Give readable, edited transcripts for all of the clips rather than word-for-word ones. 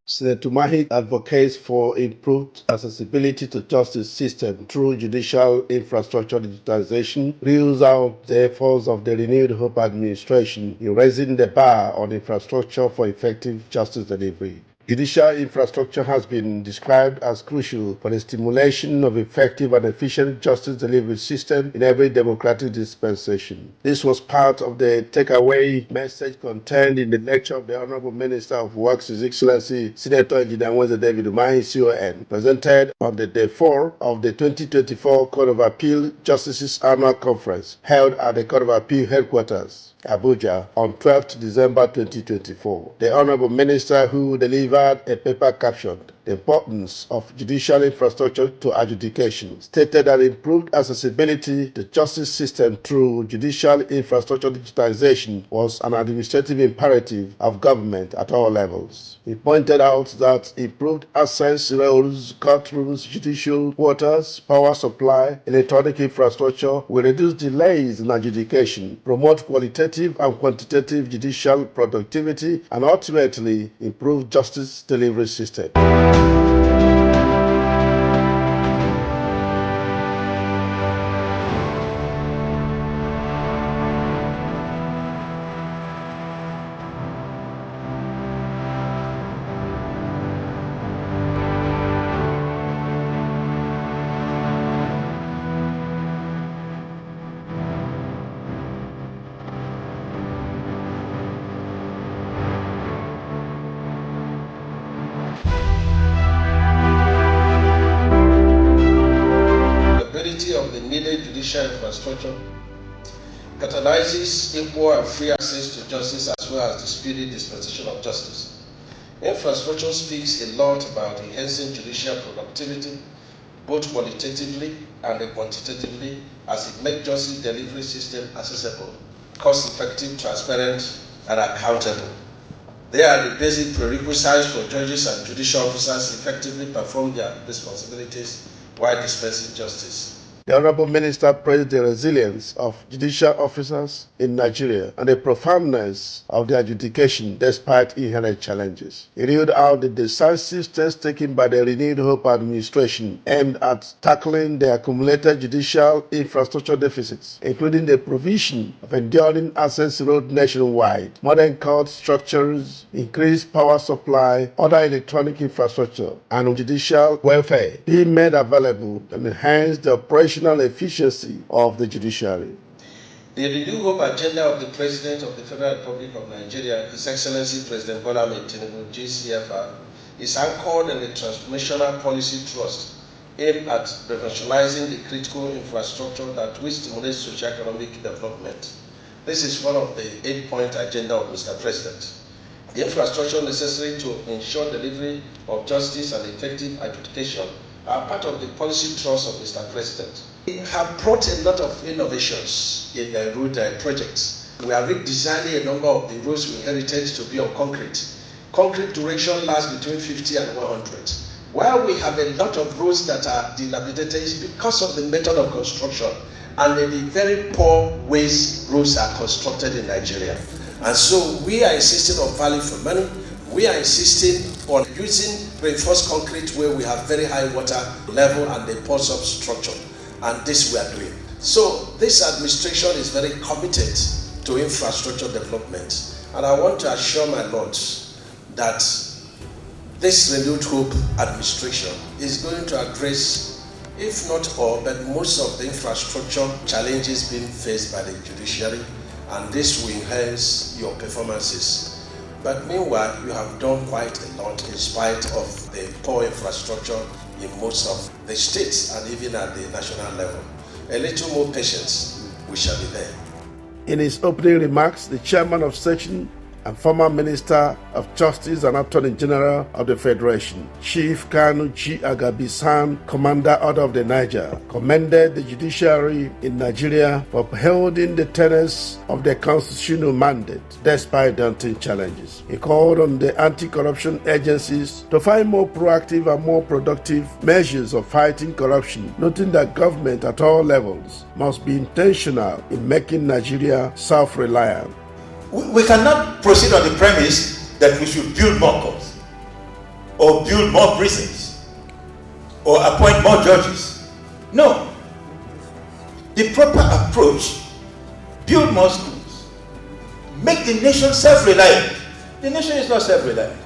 Sen Umahi advocates for improved accessibility to justice system through judicial infrastructure digitization, reels out the efforts of the renewed Hope administration in raising the bar on infrastructure for effective justice delivery. Judicial infrastructure has been described as crucial for the stimulation of effective and efficient justice delivery system in every democratic dispensation. This was part of the takeaway message contained in the lecture of the Honourable Minister of Works, His Excellency Senator Engineer Nweze David Umahi, CON, presented on the day 4 of the 2024 Court of Appeal Justices Annual Conference held at the Court of Appeal headquarters, Abuja, on 12th December 2024. The Honourable Minister, who delivered a paper captioned "The Importance of Judicial Infrastructure to Adjudication," stated that improved accessibility to the justice system through judicial infrastructure digitization was an administrative imperative of government at all levels. He pointed out that improved access roads, courtrooms, judicial quarters, power supply, electronic infrastructure will reduce delays in adjudication, promote qualitative and quantitative judicial productivity, and ultimately improve justice delivery system. Of the needed judicial infrastructure catalyzes equal and free access to justice as well as the speedy dispensation of justice. Infrastructure speaks a lot about enhancing judicial productivity, both qualitatively and quantitatively, as it makes justice delivery system accessible, cost-effective, transparent, and accountable. They are the basic prerequisites for judges and judicial officers effectively perform their responsibilities while dispensing justice. The Honourable Minister praised the resilience of judicial officers in Nigeria and the profoundness of their adjudication despite inherent challenges. He reeled out the decisive steps taken by the renewed Hope administration aimed at tackling the accumulated judicial infrastructure deficits, including the provision of enduring access road nationwide, modern court structures, increased power supply, other electronic infrastructure, and judicial welfare being made available and enhance the operational efficiency of the judiciary. The renewed hope agenda of the President of the Federal Republic of Nigeria, His Excellency President Bola Ahmed Tinubu, GGCEHF, is anchored in the transformational policy thrust aimed at revolutionizing the critical infrastructure that will stimulate socio-economic development. This is one of the 8-point agenda of Mr. President. The infrastructure necessary to ensure delivery of justice and effective adjudication are part of the policy thrust of Mr. President. We have brought a lot of innovations in the road projects. We are redesigning a number of the roads we inherited to be on concrete. Concrete duration lasts between 50 and 100. While we have a lot of roads that are dilapidated because of the method of construction and the very poor ways roads are constructed in Nigeria. And so we are insisting on value for money. We are insisting on using reinforced concrete where we have very high water level and the pore structure, and this we are doing. So this administration is very committed to infrastructure development, and I want to assure my lords that this renewed hope administration is going to address, if not all, but most of the infrastructure challenges being faced by the judiciary, and this will enhance your performances. But meanwhile, you have done quite a lot in spite of the poor infrastructure in most of the states and even at the national level. A little more patience, we shall be there. In his opening remarks, the chairman of session and former Minister of Justice and Attorney General of the Federation, Chief Kanu G. Agabisan, Commander Order of the Niger, commended the judiciary in Nigeria for upholding the tenets of their constitutional mandate despite daunting challenges. He called on the anti-corruption agencies to find more proactive and more productive measures of fighting corruption, noting that government at all levels must be intentional in making Nigeria self-reliant. We cannot proceed on the premise that we should build more courts. or build more prisons, or appoint more judges. No. The proper approach: build more schools, make the nation self-reliant. The nation is not self-reliant.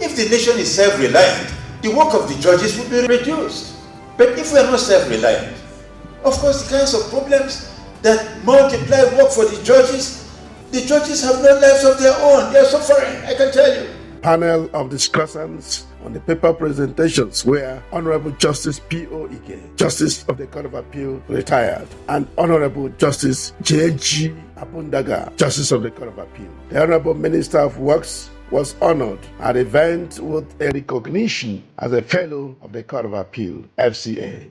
If the nation is self-reliant, the work of the judges would be reduced. But if we are not self-reliant, of course, the kinds of problems that multiply work for the judges have no lives of their own. They are suffering, I can tell you. Panel of discussants on the paper presentations were Honourable Justice P.O. Ike, Justice of the Court of Appeal, retired, and Honourable Justice J.G. Abundaga, Justice of the Court of Appeal. The Honourable Minister of Works was honored at the event with a recognition as a Fellow of the Court of Appeal, FCA.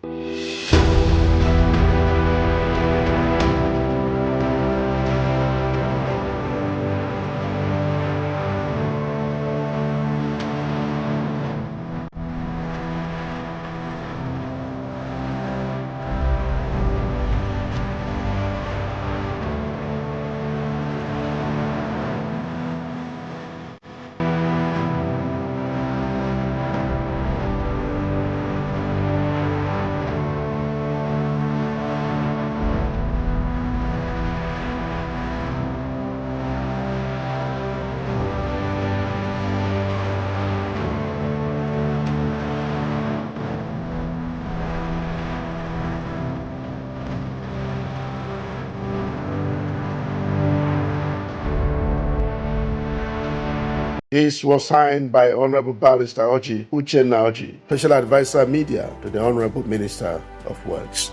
This was signed by Honourable Barrister Oji Uchenna Oji, Special Advisor Media to the Honourable Minister of Works.